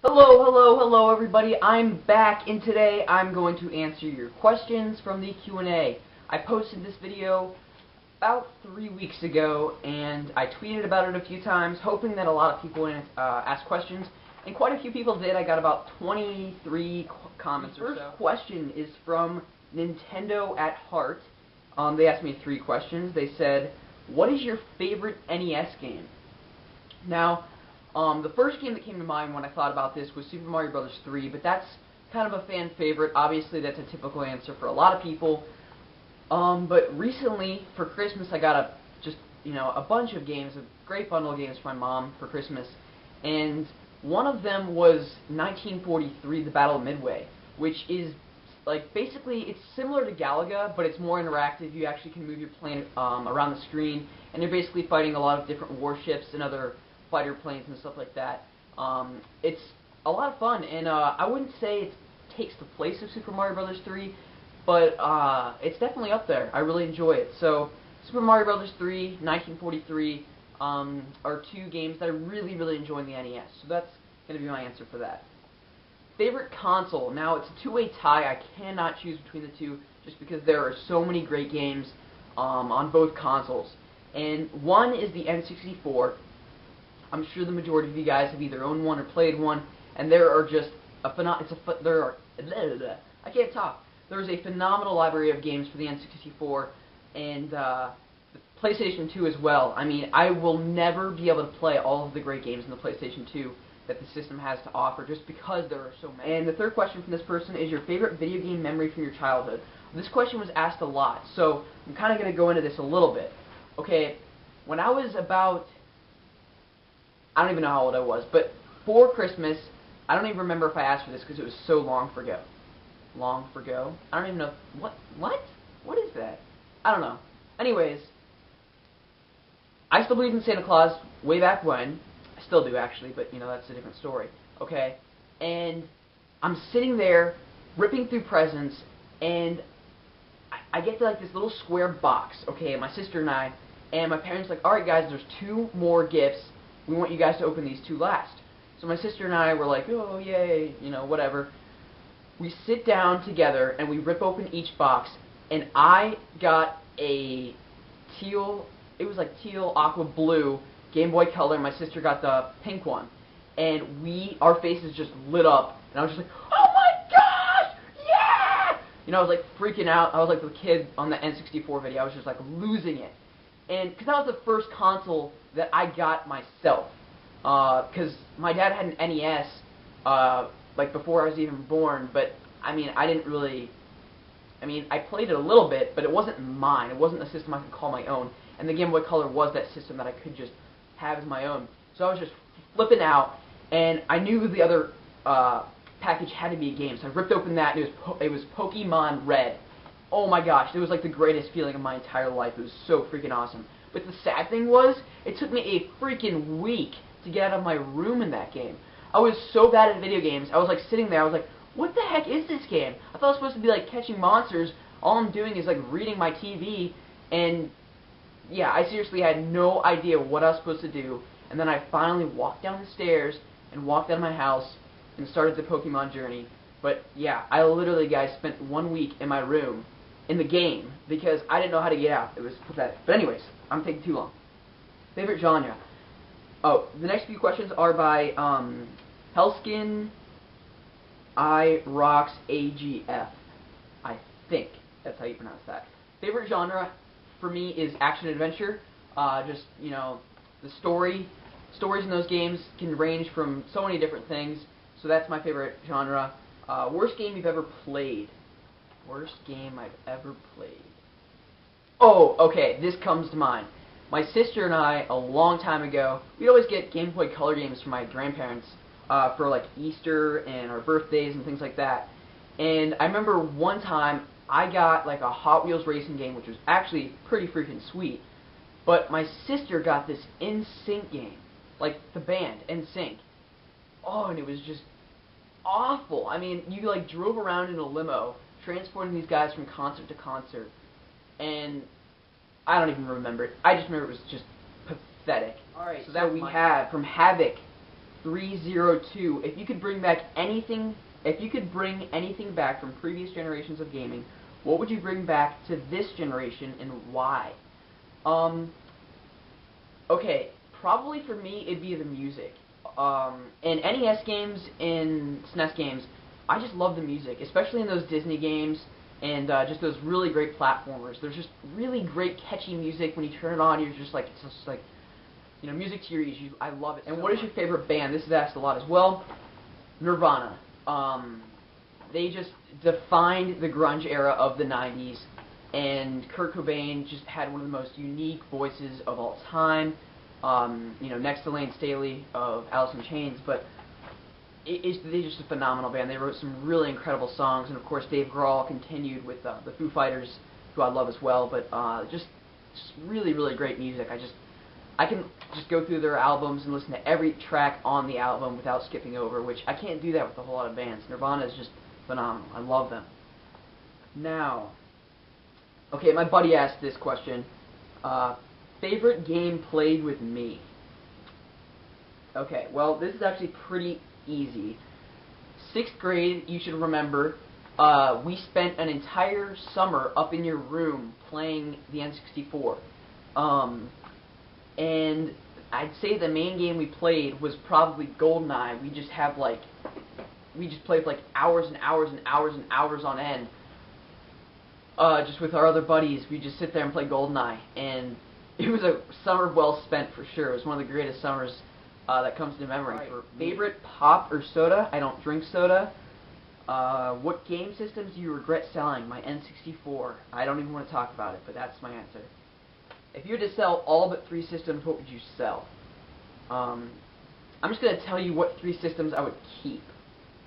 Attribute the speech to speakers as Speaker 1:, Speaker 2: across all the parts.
Speaker 1: Hello everybody. I'm back, and today I'm going to answer your questions from the Q&A. I posted this video about 3 weeks ago, and I tweeted about it a few times, hoping that a lot of people would ask questions, and quite a few people did. I got about 23 comments or so. The first question is from Nintendo at Heart. They asked me 3 questions. They said, what is your favorite NES game? Now, the first game that came to mind when I thought about this was Super Mario Bros. 3, but that's kind of a fan favorite. Obviously, that's a typical answer for a lot of people. But recently, for Christmas, I got a bunch of games, a great bundle of games for my mom for Christmas, and one of them was 1943: The Battle of Midway, which is basically it's similar to Galaga, but it's more interactive. You actually can move your plane around the screen, and you're basically fighting a lot of different warships and other fighter planes and stuff like that. It's a lot of fun, and I wouldn't say it takes the place of Super Mario Bros. 3, but it's definitely up there. I really enjoy it. So Super Mario Bros. 3, 1943 are 2 games that I really enjoy in the NES. So that's going to be my answer for that. Favorite console? Now, it's a two-way tie. I cannot choose between the two just because there are so many great games on both consoles. And one is the N64. I'm sure the majority of you guys have either owned one or played one, and there are just I can't talk. There's a phenomenal library of games for the N64 and the PlayStation 2 as well. I mean, I will never be able to play all of the great games in the PlayStation 2 that the system has to offer just because there are so many. And the third question from this person is your favorite video game memory from your childhood. This question was asked a lot, so I'm kind of going to go into this a little bit. Okay, when I was about, I don't even know how old I was, but for Christmas, I don't even remember if I asked for this because it was so long ago. Long ago? I don't even know. What? What is that? I don't know. Anyways, I still believed in Santa Claus way back when. I still do, actually, but, you know, that's a different story. Okay? And I'm sitting there, ripping through presents, and I get to, this little square box, okay, my sister and I, and my parents are like, alright guys, there's 2 more gifts. We want you guys to open these 2 last. So my sister and I were like, oh, yay, you know, whatever. We sit down together, and we rip open each box, and I got a teal, it was like teal, aqua blue, Game Boy Color. My sister got the pink one. And our faces just lit up, and I was just like, oh my gosh, yeah! You know, I was like freaking out. I was like the kid on the N64 video. I was just like losing it. And because that was the first console that I got myself. Because my dad had an NES, before I was even born, but, I mean, I didn't really, I played it a little bit, but it wasn't mine. It wasn't a system I could call my own. And the Game Boy Color was that system that I could just have as my own. So I was just flipping out, and I knew the other package had to be a game. So I ripped open that, and it was Pokemon Red. Oh my gosh, it was like the greatest feeling of my entire life. It was so freaking awesome. But the sad thing was, it took me a freaking week to get out of my room in that game. I was so bad at video games. I was like sitting there, I was like, what the heck is this game? I thought it was supposed to be like catching monsters. All I'm doing is like reading my TV, and yeah, I seriously had no idea what I was supposed to do. And then I finally walked down the stairs and walked out of my house and started the Pokemon journey. But yeah, I literally, guys, spent 1 week in my room in the game because I didn't know how to get out. It was pathetic. But anyways, I'm taking too long. Favorite genre? Oh, the next few questions are by Helskin I Rocks AGF. I think that's how you pronounce that. Favorite genre for me is action adventure. Just, you know, the stories in those games can range from so many different things. So that's my favorite genre. Worst game you've ever played? Worst game I've ever played. Oh, okay, this comes to mind. My sister and I, a long time ago, we'd always get Game Boy Color games from my grandparents for like Easter and our birthdays and things like that. And I remember one time I got like a Hot Wheels racing game, which was actually pretty freaking sweet. But my sister got this NSYNC game, like the band NSYNC. Oh, and it was just awful. I mean, you like drove around in a limo, transporting these guys from concert to concert, and I don't even remember it. I just remember it was just pathetic. Alright, so that we have from Havoc 302. If you could bring back anything, if you could bring anything back from previous generations of gaming, what would you bring back to this generation and why? Okay, probably for me it'd be the music. In NES games and SNES games, I just love the music, especially in those Disney games and just those really great platformers. There's just really great catchy music. When you turn it on, you're just like, it's just like, you know, music to your ears. I love it. And what is your favorite band? This is asked a lot as well. Nirvana. They just defined the grunge era of the 90s, and Kurt Cobain just had one of the most unique voices of all time. You know, next to Lane Staley of Alice in Chains, but they're just a phenomenal band. They wrote some really incredible songs, and of course Dave Grohl continued with the Foo Fighters, who I love as well. But just really, really great music. I can just go through their albums and listen to every track on the album without skipping over, which I can't do that with a whole lot of bands. Nirvana is just phenomenal. I love them. Now, okay, my buddy asked this question. Favorite game played with me? Okay, well, this is actually pretty easy. 6th grade, you should remember, we spent an entire summer up in your room playing the N64. And I'd say the main game we played was probably GoldenEye. We just played for like hours and hours and hours and hours on end. Just with our other buddies, we just sit there and play GoldenEye, and it was a summer well spent for sure. It was one of the greatest summers that comes to memory. Right. For favorite pop or soda? I don't drink soda. What game systems do you regret selling? My N64. I don't even want to talk about it, but that's my answer. If you had to sell all but 3 systems, what would you sell? I'm just going to tell you what 3 systems I would keep.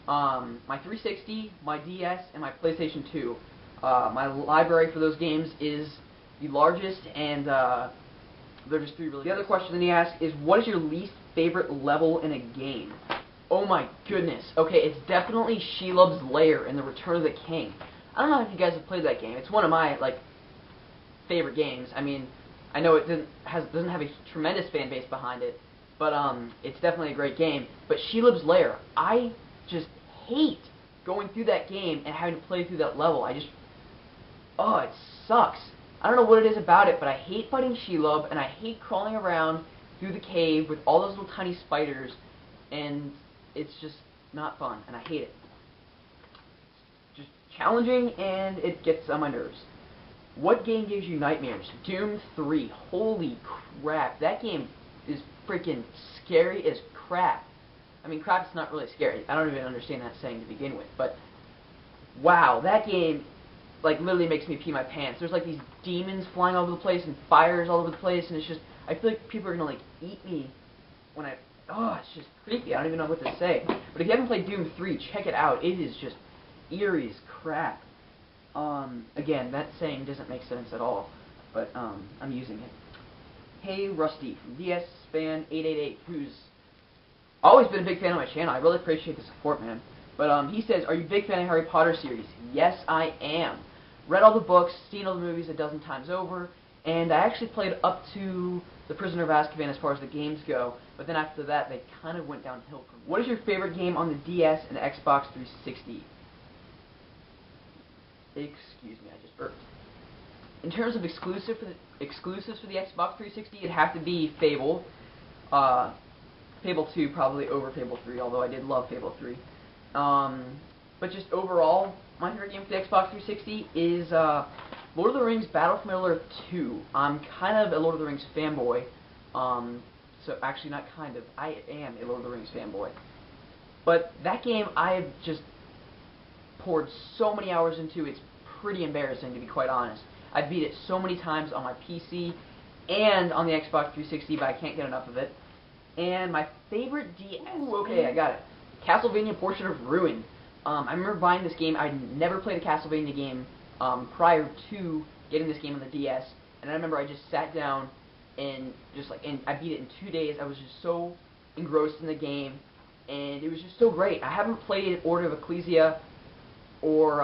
Speaker 1: My 360, my DS, and my PlayStation 2. My library for those games is the largest, and they're just 3 really. The other question that he asked is, what is your least favorite level in a game? Oh my goodness. Okay, it's definitely Shelob's Lair in the Return of the King. I don't know if you guys have played that game. It's one of my favorite games. I mean, I know it doesn't have a tremendous fan base behind it, but it's definitely a great game. But Shelob's Lair, I just hate going through that game and having to play through that level. Oh, it sucks. I don't know what it is about it, but I hate fighting Shelob, and I hate crawling around through the cave with all those little tiny spiders, and it's just not fun, and I hate it. It's just challenging, and it gets on my nerves. What game gives you nightmares? Doom 3. Holy crap. That game is freaking scary as crap. I mean, crap's not really scary. I don't even understand that saying to begin with, but wow, that game literally makes me pee my pants. There's these demons flying all over the place and fires all over the place, and it's just, I feel like people are gonna eat me when it's just creepy. I don't even know what to say. But if you haven't played Doom 3, check it out. It is just eerie as crap. Again, that saying doesn't make sense at all, but I'm using it. Hey Rusty from DS Fan 888, who's always been a big fan of my channel. I really appreciate the support, man. But he says, are you a big fan of Harry Potter series? Yes, I am. Read all the books, seen all the movies a dozen times over, and I actually played up to The Prisoner of Azkaban as far as the games go, but then after that, they kind of went downhill from me. What is your favorite game on the DS and Xbox 360? Excuse me, I just burped. In terms of exclusives for the Xbox 360, it'd have to be Fable. Fable 2 probably over Fable 3, although I did love Fable 3. But just overall, my favorite game for the Xbox 360 is Lord of the Rings Battle for Middle-earth 2. I'm kind of a Lord of the Rings fanboy. So actually not kind of, I am a Lord of the Rings fanboy. But that game I've just poured so many hours into, it's pretty embarrassing to be quite honest. I beat it so many times on my PC and on the Xbox 360, but I can't get enough of it. And my favorite DS... Ooh, okay, I got it. Castlevania Portrait of Ruin. I remember buying this game. I'd never played a Castlevania game prior to getting this game on the DS, and I remember I just sat down and and I beat it in 2 days. I was just so engrossed in the game, and it was just so great. I haven't played Order of Ecclesia or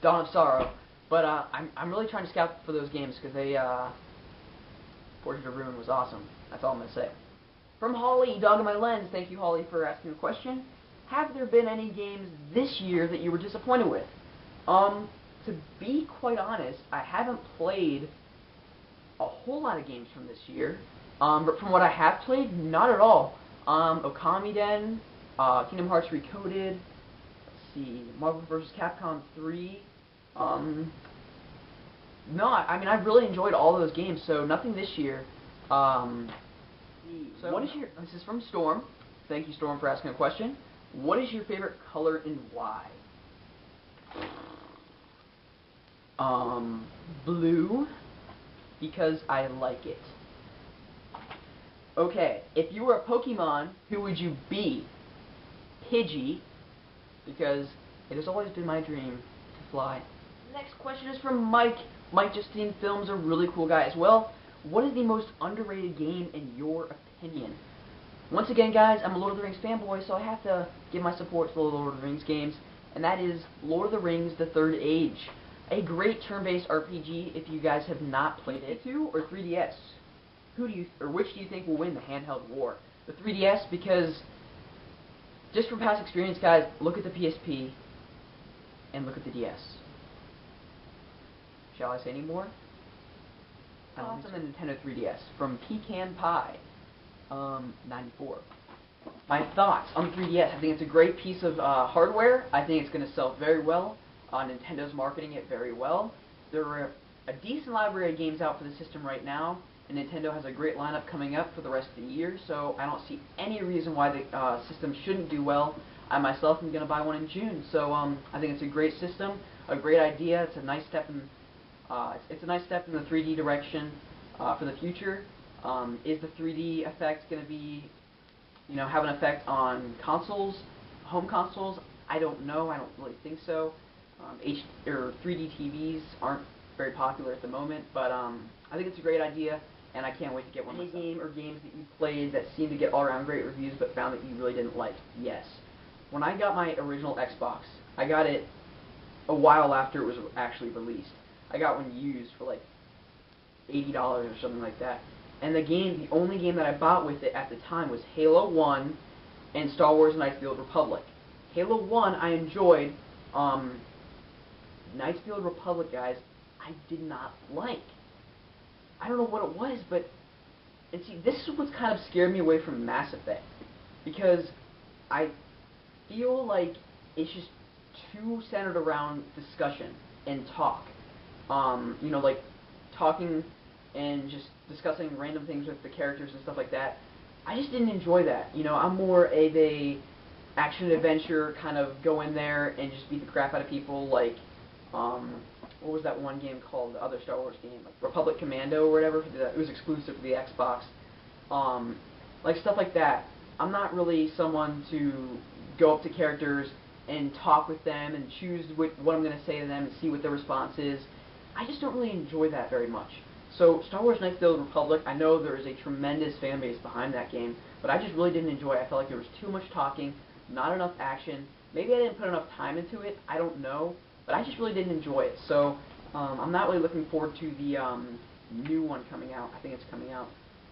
Speaker 1: Dawn of Sorrow, but I'm really trying to scout for those games because Portrait of Ruin was awesome. That's all I'm gonna say. From Holly, Dog in My Lens. Thank you, Holly, for asking the question. Have there been any games this year that you were disappointed with? To be quite honest, I haven't played a whole lot of games from this year. But from what I have played, not at all. Okami Den, Kingdom Hearts Recoded, let's see, Marvel vs. Capcom 3. No, I mean, I've really enjoyed all of those games, so nothing this year. So what is your, this is from Storm. Thank you, Storm, for asking a question. What is your favorite color and why? Blue, because I like it. Okay, if you were a Pokemon, who would you be? Pidgey, because it has always been my dream to fly. Next question is from Mike. Mike Justine Films, a really cool guy as well. What is the most underrated game in your opinion? Once again, guys, I'm a Lord of the Rings fanboy, so I have to give my support to the Lord of the Rings games, and that is Lord of the Rings: The Third Age. A great turn-based RPG if you guys have not played it. 2 or 3DS? Which do you think will win the handheld war? The 3DS, because just from past experience, guys, look at the PSP and look at the DS. Shall I say any more? Thoughts on the Nintendo 3DS from Pecan Pie, 94. My thoughts on the 3DS: I think it's a great piece of hardware. I think it's going to sell very well. Nintendo's marketing it very well. There are a decent library of games out for the system right now, and Nintendo has a great lineup coming up for the rest of the year, so I don't see any reason why the system shouldn't do well. I myself am going to buy one in June, so I think it's a great system, a great idea. It's a nice step in it's a nice step in the 3D direction for the future. Is the 3D effect going to be, have an effect on consoles, home consoles? I don't know. I don't really think so. 3D TVs aren't very popular at the moment, but I think it's a great idea, and I can't wait to get one myself. Any game or games that you played that seemed to get all-around great reviews but found that you really didn't like? Yes. When I got my original Xbox, I got it a while after it was actually released. I got one used for like $80 or something like that. And the only game that I bought with it at the time was Halo 1 and Star Wars Knights of the Old Republic. Halo 1 I enjoyed. Knights of the Old Republic, guys, I did not like. I don't know what it was, but, and see, this is what's kind of scared me away from Mass Effect, because I feel like it's just too centered around discussion and talk. Like talking and just discussing random things with the characters and stuff like that. I just didn't enjoy that. I'm more of a action adventure, kind of go in there and just beat the crap out of people, like, what was that one game called, the other Star Wars game, like Republic Commando or whatever. It was exclusive to the Xbox. Like stuff like that. I'm not really someone to go up to characters and talk with them and choose what I'm going to say to them and see what their response is. I just don't really enjoy that very much. So Star Wars Knights of the Old Republic, I know there is a tremendous fan base behind that game, but I just really didn't enjoy it. I felt like there was too much talking, not enough action. Maybe I didn't put enough time into it, I don't know, but I just really didn't enjoy it. So I'm not really looking forward to the new one coming out. I think it's coming out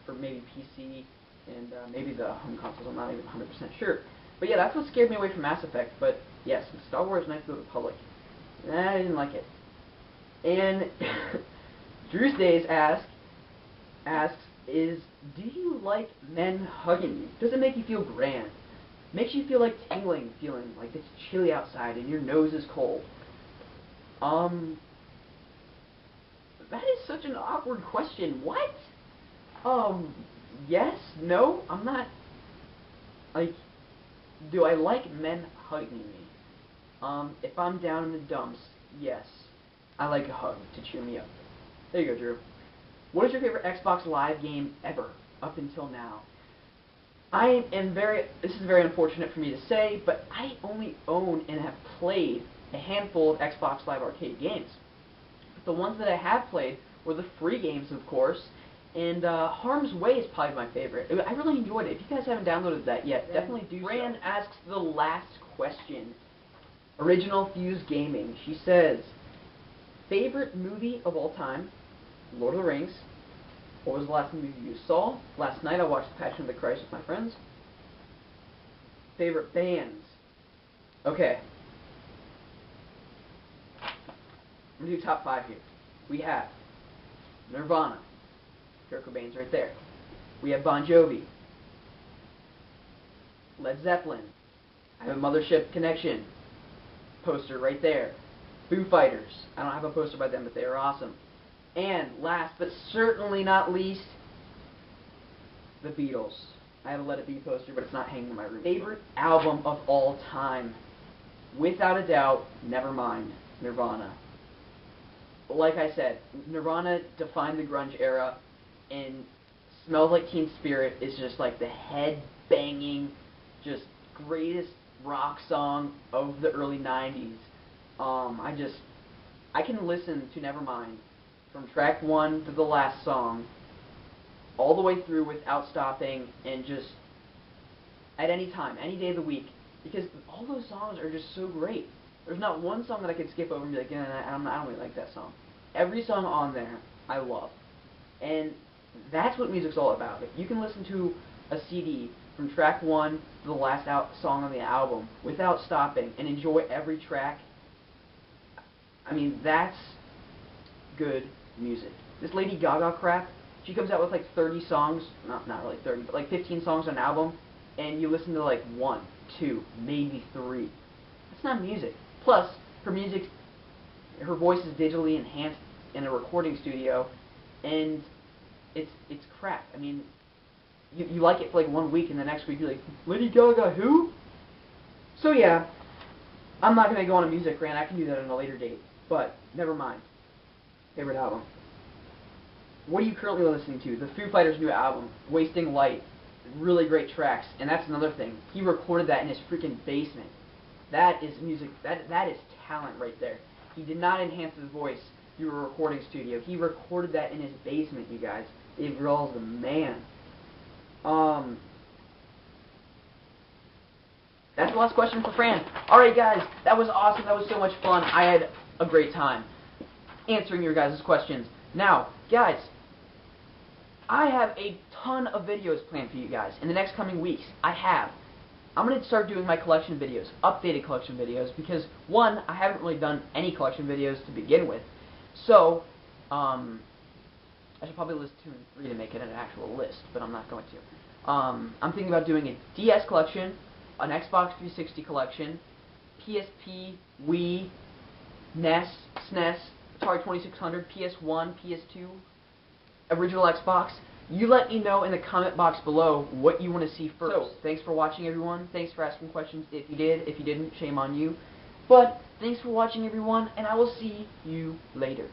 Speaker 1: for maybe PC and maybe the home consoles. I'm not even 100% sure. But yeah, that's what scared me away from Mass Effect. But yes, Star Wars Knights of the Republic, I didn't like it. And Drew's Days asks, do you like men hugging you? Does it make you feel grand? Makes you feel like tingling, feeling like it's chilly outside and your nose is cold? That is such an awkward question. What? Yes, no, I'm not, like, do I like men hugging me? If I'm down in the dumps, yes, I like a hug to cheer me up. There you go, Drew. What is your favorite Xbox Live game ever, up until now? This is very unfortunate for me to say, but I only own and have played a handful of Xbox Live Arcade games. But the ones that I have played were the free games, of course, and Harm's Way is probably my favorite. I really enjoyed it. If you guys haven't downloaded that yet, definitely do so. Fran asks the last question. Original Fuse Gaming. She says, favorite movie of all time, Lord of the Rings. What was the last movie you saw? Last night I watched The Passion of the Christ with my friends. Favorite bands? Okay. I'm going to do top 5 here. We have Nirvana. Kurt Cobain's right there. We have Bon Jovi. Led Zeppelin. I have a Mothership Connection poster right there. Foo Fighters. I don't have a poster by them, but they are awesome. And last but certainly not least, the Beatles. I have a Let It Be poster, but it's not hanging in my room. Favorite album of all time? Without a doubt, Nevermind, Nirvana. Like I said, Nirvana defined the grunge era, and Smells Like Teen Spirit is just like the head-banging, just greatest rock song of the early 90s. I can listen to Nevermind from track 1 to the last song, all the way through without stopping, and just at any time, any day of the week, because all those songs are just so great. There's not one song that I could skip over and be like, I don't really like that song. Every song on there, I love. And that's what music's all about. If you can listen to a CD from track 1 to the last song on the album without stopping and enjoy every track, I mean, that's good music. This Lady Gaga crap, she comes out with like 30 songs, not really 30, but like 15 songs on an album, and you listen to like 1, 2, maybe 3. That's not music. Plus, her voice is digitally enhanced in a recording studio, and it's crap. I mean, you like it for like 1 week, and the next week you're like, Lady Gaga who? So yeah, I'm not going to go on a music rant. I can do that on a later date, but never mind. Favorite album? What are you currently listening to? The Foo Fighters' new album, Wasting Light. Really great tracks, and that's another thing. He recorded that in his freaking basement. That is music. That is talent right there. He did not enhance his voice through a recording studio. He recorded that in his basement, you guys. Dave Grohl's the man. That's the last question for Fran. Alright guys, that was awesome. That was so much fun. I had a great time answering your guys' questions. Now, guys, I have a ton of videos planned for you guys in the next coming weeks. I'm going to start doing my collection videos, updated collection videos, because one, I haven't really done any collection videos to begin with. So, I should probably list 2 and 3 to make it an actual list, but I'm not going to. I'm thinking about doing a DS collection, an Xbox 360 collection, PSP, Wii, NES, SNES, Atari 2600, PS1, PS2, original Xbox. You let me know in the comment box below what you want to see first. So, thanks for watching, everyone. Thanks for asking questions. If you did, if you didn't, shame on you. But, thanks for watching, everyone, and I will see you later.